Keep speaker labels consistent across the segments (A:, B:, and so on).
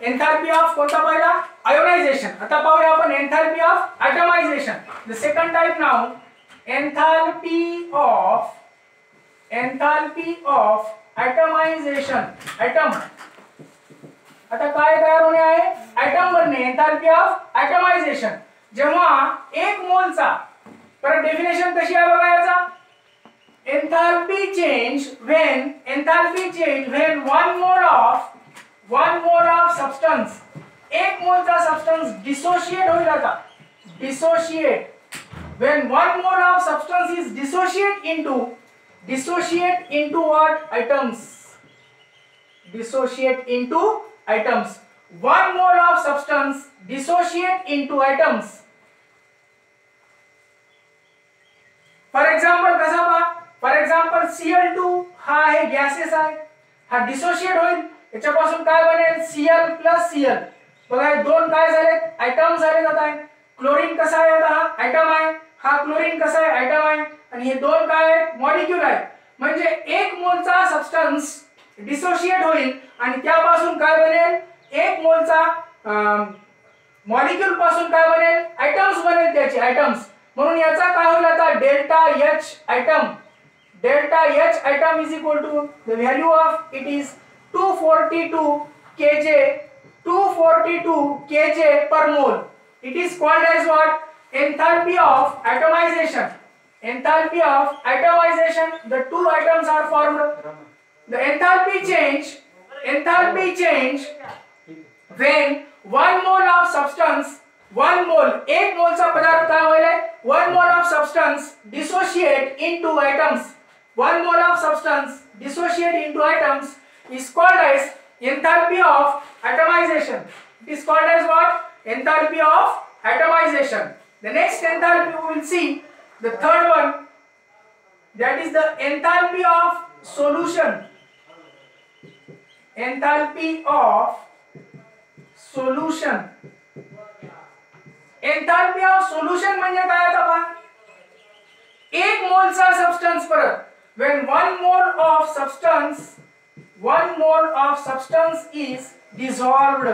A: Enthalpy of कोणता पहिला ionisation. आता पाहूया आपण enthalpy of atomisation. The second type now enthalpy of atomisation. Atom आता काय तयार होणे आहे एटम बनणे. एंथैल्पी ऑफ एटमायझेशन जेव्हा एक मोलचा पर डेफिनेशन कशी आहे बघा याचा. enthalpy change when one mole of substance एक मोलचा substance dissociate होईल. आता dissociate when one mole of substance is dissociate into what atoms. Dissociate into atoms. One mole of substance dissociate into atoms. For example कसा पहा. For example Cl2 हा आहे gases आहे. हा dissociate होईल. याच्यापासून काय बनेल Cl प्लस Cl. बघा हे दोन काय झाले आयटम झाले जात आहे. क्लोरीन कसा आहे आता हा आयटम आहे. हा क्लोरीन कसा आहे आयटम आहे. आणि हे दोन काय आहेत मॉलिक्यूल आहेत. म्हणजे एक मोलचा सबस्टन्स डिसोशिएट होईल आणि त्यापासून काय बनेल एक मोलचा मॉलिक्यूल पासून काय बनेल आयटम्स बनेल त्याचे आयटम्स. म्हणून याचा काय होईल आता delta H item. Delta H item is equal to the value of it is 242 kJ per mole. It is called as what enthalpy of atomization. Enthalpy of atomization, the two atoms are formed. The enthalpy change when one mole of substance, one mole एक मोलचा पदार्थ काय होईल आहे one mole of substance dissociate into atoms. One mole of substance dissociate into atoms is called as enthalpy of atomization. It is called as what enthalpy of atomization. The next enthalpy we will see, the third one, that is the enthalpy of solution. Enthalpy of solution. Enthalpy of solution म्हणजे काय आता पहा. एक मोलचा substance परत when one mole of substance is dissolved.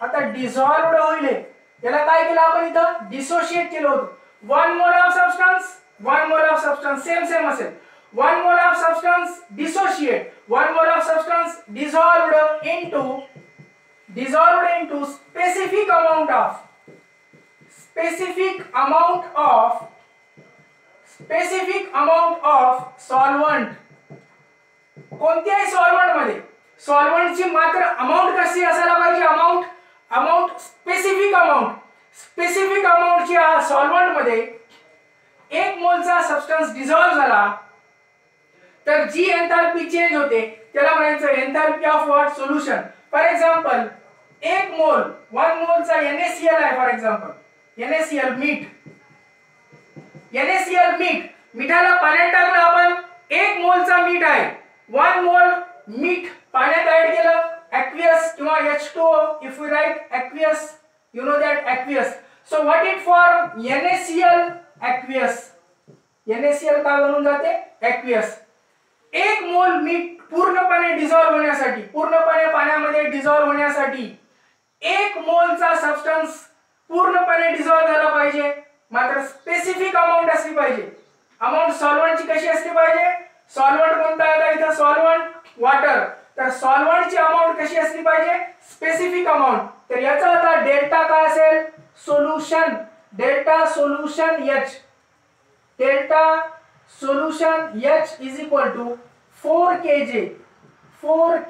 A: आता dissolved होईल याला काय केलं आपण इथं डिसोशिएट केलं होतं. one mole of substance same असेल. one mole of substance dissociate, one mole of substance dissolved into specific amount of solvent. कोणत्याही सॉल्व्हेंट मध्ये सॉल्व्हेंटची मात्र अमाउंट कशी असायला पाहिजे अमाउंट स्पेसिफिक अमाउंटची सॉल्व्हेंट मध्ये एक मोलचा सबस्टन्स डिसॉल्व झाला तर जी एंथैल्पी चेंज होते त्याला म्हणायचं enthalpy of what solution. For example एक मोल वन मोलचा NaCl आहे. फॉर एग्जांपल NaCl मीठ मिठाला पाण्यात टाकलं आपण एक मोलचा मीठ आहे. वन मोल मीठ पाण्यात ऍड केलं aqueous किंवा H2O. if we write aqueous, you know that aqueous, so what it form NaCl aqueous. NaCl काय बनून जाते aqueous. एक मोल मीठ पूर्णपणे डिसॉल्व होण्यासाठी पूर्णपणे पाण्यामध्ये डिसॉल्व होण्यासाठी एक मोलचा सबस्टन्स पूर्णपणे डिसॉल्व झाला पाहिजे. मात्र स्पेसिफिक अमाउंट असली पाहिजे. अमाउंट सॉल्व्हेंटची कशी असली पाहिजे. सॉल्व्हेंट कोणता आहे इथं सॉल्व्हेंट वॉटर. तर सॉल्व्हेंटची अमाउंट कशी असली पाहिजे स्पेसिफिक अमाउंट. तर याचा आता डेल्टा काय असेल solution. Delta solution H is equal to 4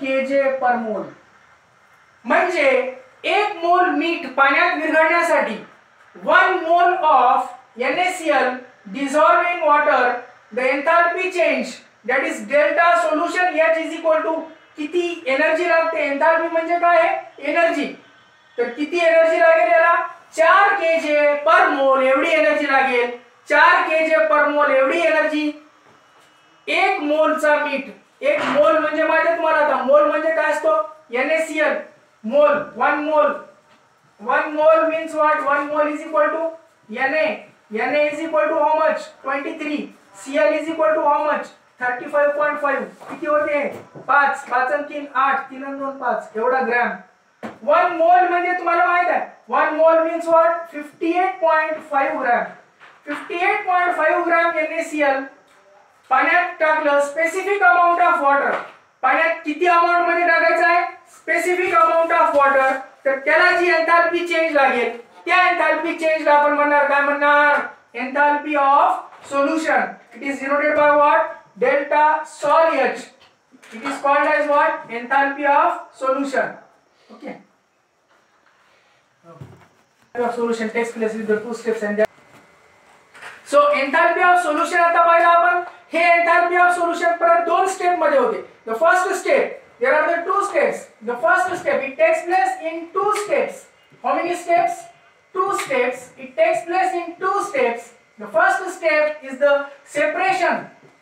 A: kJ per mole. म्हणजे एक मोल मीठ पाण्यात विरघळण्यासाठी 1 mole of NaCl dissolved in water, the enthalpy change, that is delta solution H is equal to किती एनर्जी लागते. एंथैल्पी म्हणजे काय आहे एनर्जी. तर किती एनर्जी लागेल याला 4 kJ पर मोल एवढी एनर्जी लागेल. 4 kJ पर मोल एवढी एनर्जी. एक मोलचा मीठ एक मोल म्हणजे माहिती आहे तुम्हाला आता मोल म्हणजे काय असतो NaCl मोल. one mole means what? 1 mole is equal to Na is equal to how much 23. Cl is equal to how much 35.5. किती होते 5 5 आणि 3 8 3 आणि 2 5 एवढा ग्रॅम. 1 मोल म्हणजे तुम्हाला माहित आहे 1 मोल means what 58.5 gram 58.5 gram NaCl पाण्यात टाकलं स्पेसिफिक अमाउंट ऑफ वॉटर पाण्यात किती अमाउंट मध्ये टाकायचं आहे स्पेसिफिक अमाउंट ऑफ वॉटर तर त्याला जी एंथॅल्पी चेंज लागेल त्या एंथॅल्पी चेंजला आपण म्हणणार काय म्हणणार enthalpy of solution it is denoted by what delta sol H it is called as what enthalpy of solution okay of solution takes place with the two steps and so enthalpy of solution आता पाहिलं आपण हे enthalpy of solution परत दोन step मध्ये होते the first step there are the two steps the first step it takes place in two steps how many steps two steps it takes place in two steps the first step is the separation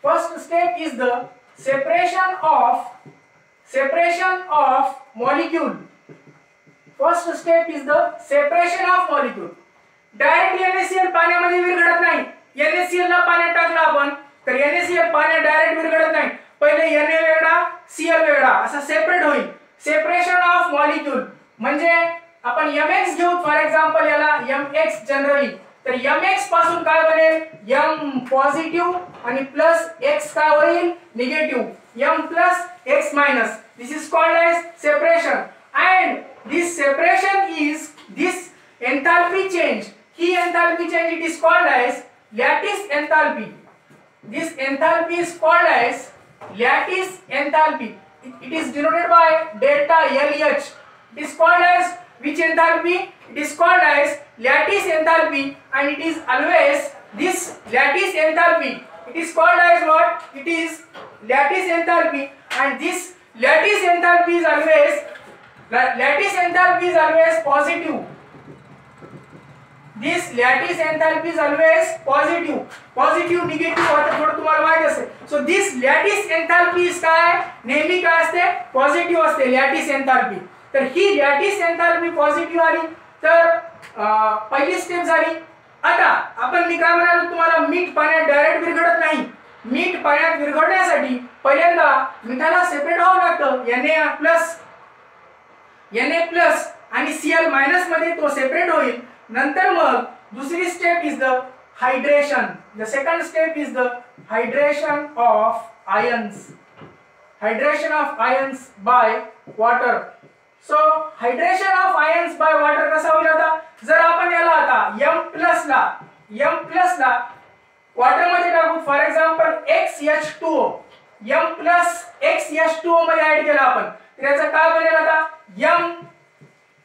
A: first step is the separation of molecule first step is the separation of molecule direct NaCl पाण्यामध्ये विरघळत नाही NaCl ला पाण्यात टाकलं आपण तर NaCl पाण्यात direct विरघळत नाही पहिले Na वेगळा Cl वेगळा असा सेपरेट होईल सेपरेशन ऑफ मॉलिक्यूल म्हणजे आपण Mx घेऊ फॉर एक्झाम्पल याला Mx जनरली तर Mx पासून काय बनेल M पॉझिटिव्ह आणि प्लस X काय होईल negative M plus X minus this is called as separation and this separation is this enthalpy change he enthalpy change it is called as lattice enthalpy this enthalpy is called as lattice enthalpy it is denoted by delta LH it is called as which enthalpy it is called as lattice enthalpy and it is always this lattice enthalpy it is called as what it is lattice enthalpy and this lattice enthalpy is always positive this lattice enthalpy is always positive negative आता थोडं तुम्हाला माहित असेल so this lattice enthalpy is काय नेहमी काय असते positive असते lattice enthalpy तर ही lattice enthalpy पॉझिटिव्ह आली तर पहिली स्टेप झाली आता आपण मी काय म्हणालो तुम्हाला मीठ पाण्यात डायरेक्ट विरघळत नाही मीठ पाण्यात विरघळण्यासाठी पहिल्यांदा मिठाला सेपरेट व्हावं लागतं Na प्लस आणि Cl मायनस मध्ये तो सेपरेट होईल नंतर मग दुसरी step is the hydration the second step is the hydration of ions by water so hydration of ions by water कसा होईल आता जर आपण याला आता M प्लस ला वॉटर मध्ये टाकू for example XH2O M plus XH2O मध्ये ऍड केला आपण त्याचा काय बनेल आता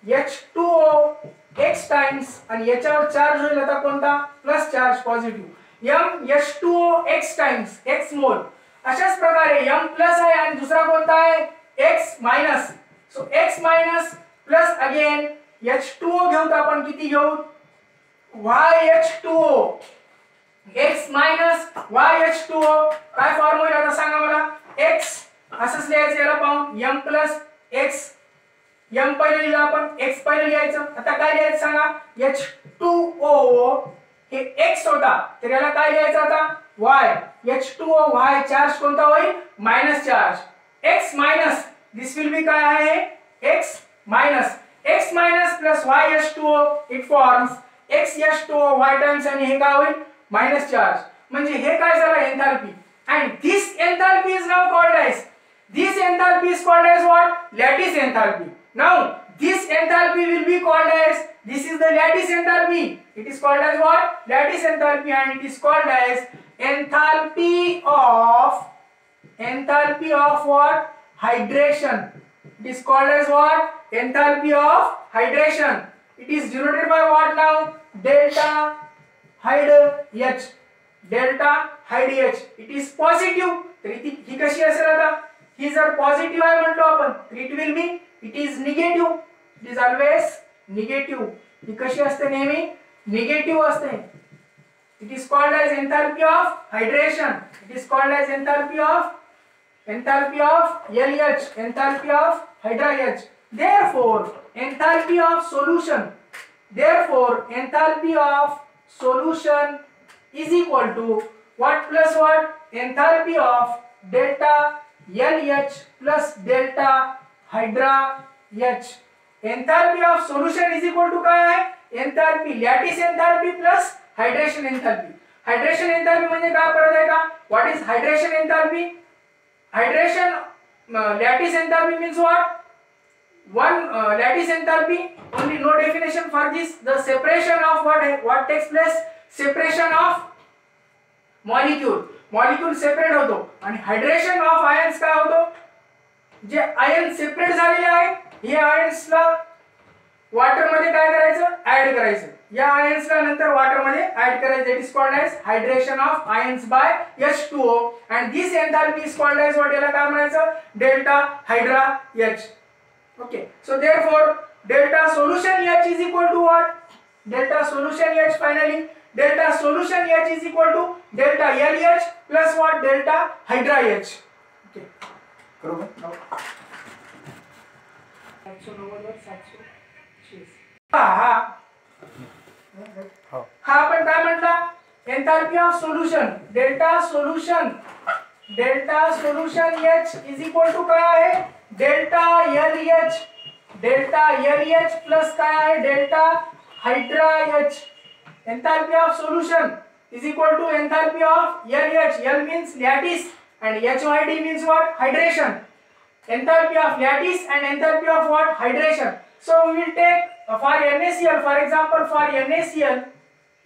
A: MH2O X टाइम्स आणि याच्यावर चार्ज होईल आता कोणता plus charge positive MH2O X times X मोल अशाच प्रकारे M प्लस आहे आणि दुसरा कोणता आहे X minus so X minus plus again H2O घेऊ तर आपण किती घेऊ YH2O X मायनस YH2O काय फॉर्म होईल आता सांगा मला X असंच लिहायचं याला पाहून M प्लस X M पहिले लिहिलं आपण X पहिले लिहायचं आता काय लिहायचं सांगा H2O हे X होता तर याला काय लिहायचं आता Y H2O Y चार्ज कोणता होईल minus charge X minus this will be काय आहे X minus plus YH2O it forms XH2O Y times आणि हे काय होईल मायनस चार्ज म्हणजे हे काय झालं एंथॅल्पी and this enthalpy is now called as what lattice enthalpy now this enthalpy will be called as this is the lattice enthalpy it is called as what lattice enthalpy and it is called as enthalpy of what hydration it is called as what enthalpy of hydration it is denoted by what now delta hyd H it is positive तर ही कशी असेल आता ही जर positive आहे म्हटलो आपण तर it will be it is negative it is always negative ही कशी असते नेहमी निगेटिव्ह असते it is called as enthalpy of hydration it is called as enthalpy of LH enthalpy of hydra H therefore enthalpy of solution is equal to what plus what enthalpy of delta LH plus delta hydra H enthalpy of solution is equal to काय आहे, enthalpy lattice enthalpy plus hydration enthalpy. Hydration enthalpy म्हणजे काय परत आहे का, what is hydration enthalpy? Hydration lattice enthalpy means what? One lattice enthalpy, only no definition for this. The separation of what takes place? Separation of molecule separate होतो. आणि hydration of ions काय होतो, जे आयन सेपरेट झालेले आहेत हे आयन्सला water मध्ये काय करायचं, ऍड करायचं. या आयन्सला नंतर वॉटर मध्ये ऍड करायचं. It is called as hydration of ions by H2O and this enthalpy is called as what, याला काय म्हणायचं, delta hydra H. Okay, so therefore delta solution H is equal to what? Delta solution H, finally delta solution H is equal to delta LH plus what, delta hydra H. Okay, बरोबर. हा आपण काय म्हटला, enthalpy of solution, delta solution H is equal to काय आहे, delta LH plus काय आहे, delta hydra H. Enthalpy of solution is equal to enthalpy of LH. L means lattice and HYD means what, hydration. Enthalpy of lattice and enthalpy of what, hydration. So we will take for NaCl, for example for NaCl,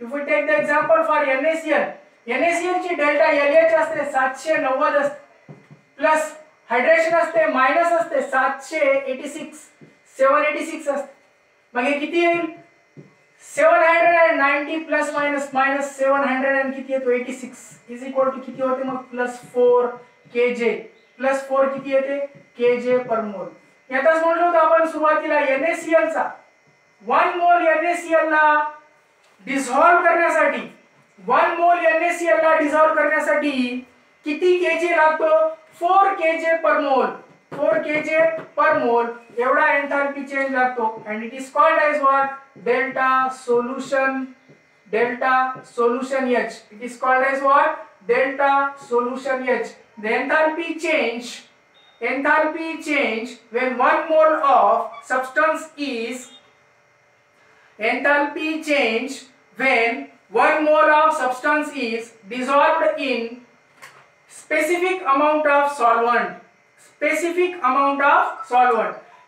A: if we take the example for NaCl ची delta LH असते 790 असते, plus hydration असते minus असते 786 असते. मग हे किती येईल, 790 प्लस मायनस 700 आणि किती येतो 86 इज इक्वल टू किती होते मग प्लस 4 Kj, प्लस 4 किती येते Kj पर मोल. यातच म्हणलो होतो आपण सुरुवातीला NaCl चा 1 मोल NaCl ला डिसॉल्व करण्यासाठी 1 मोल NaCl ला डिसॉल्व करण्यासाठी किती Kj लागतो, 4 Kj पर मोल. 4 Kj पर मोल एवढा एंथैल्पी चेंज लागतो. and it is called as what, delta solution H. It is called as what, delta solution H. The enthalpy change when 1 mole of substance is, enthalpy change when 1 mole of substance is dissolved in specific amount of solvent.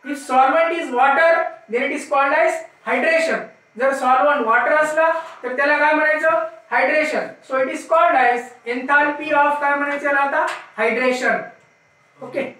A: If solvent is water, then it is called as hydration. जर solvent water असला तर त्याला काय म्हणायचं, hydration. So it is called as enthalpy of काय म्हणायचं आता, hydration. Okay.